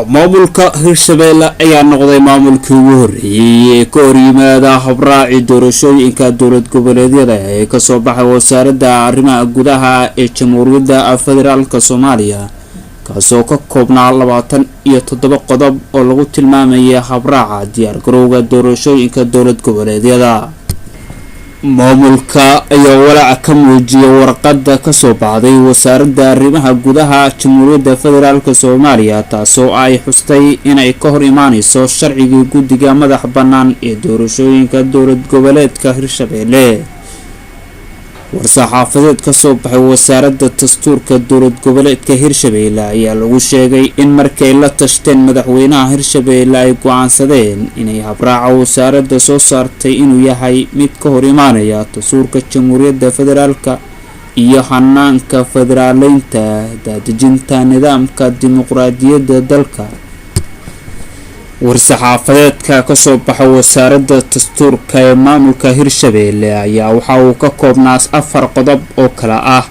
maamulka Hirshabeelle ayaa noqday maamulkii ugu horeeyay ee ka hor yimaada habraaci doorashooyinka dowlad goboleedyada ee ka soo baxay wasaaradda arrimaha gudaha ee Jamhuuriyadda Federaalka Soomaaliya kaasoo ka koobnaa 27 qodob oo lagu tilmaamayo habraaca diyaar garowga doorashooyinka dowlad goboleedyada. maamulka ayaa walaac ka muujiyay warqadda ka soo baxday wasaaradda arrimaha gudaha Jamhuuriyadda Federaalka Soomaaliya taasoo ay xustay inay ka hor imaanayso sharciga guddiga madax bannaan ee doorashooyinka dowlad goboleedka Hirshabeelle. war-saxaafadeed ka soo baxay wasaaradda dastuurka dowlad goboleedka Hirshabeelle ayaa lagu sheegay in markay la tashteen madaxweynaha Hirshabeelle ay go'aansadeen inay habraaca wasaaradda soo saartay inuu yahay mid ka hor imaanaya dastuurka Jamhuuriyadda Federaalka iyo hanaanka federaaleynta daadejinta nidaamka dimuqraadiyadda dalka. war-saxaafadeedka ka soo baxay wasaaradda dastuurka ee maamulka Hirshabeelle ayaa waxa uu ka koobnaa 4 qodob oo kala ah: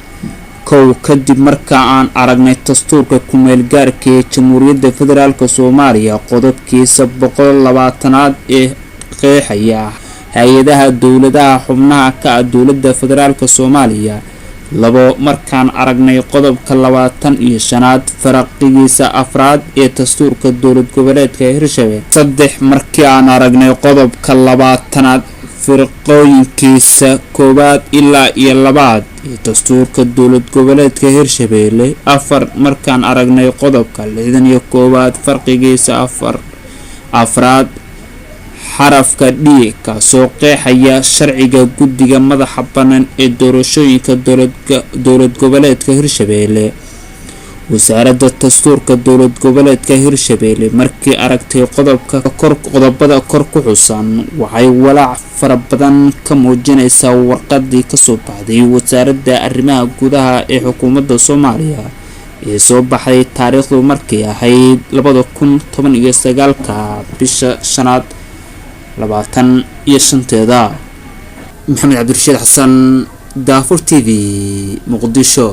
kow, kadib marka aan aragnay dastuurka ku-meel gaarka ee Jamhuuriyadda Federaalka Soomaaliya qodobkiisa 120aad ee qeexaya hay'adaha dowladaha xubnaha ka ah dowladda Federaalka Soomaaliya. 2, markaan aragnay qodobka 25aad faraqigiisa 4aad ee dastuurka dowlad goboleedka Hirshabeelle. 3, markii aan aragnay qodobka 20aad firqooyinkiisa 1 ilaa 2 ee dastuurka dowlad goboleedka Hirshabeelle. 4, markaan aragnay qodobka 61aad farqigiisa 4aad xarafka D kaasoo qeexaya sharciga guddiga madaxa bannaan ee doorashooyinka dowlad goboleedka Hirshabeelle. wasaaradda dastuurka dowlad goboleedka Hirshabeelle markii aragtay qodobada kor ku xusan waxay walaac fara badan ka muujinaysaa warqadii ka soo baxday wasaaradda arrimaha gudaha ee xukuumadda Soomaaliya ee soo baxay taariikhdu markii ahayd 2019 bisha 5 25 محمد عبد الرشيد حسن دافور TV مقدشو.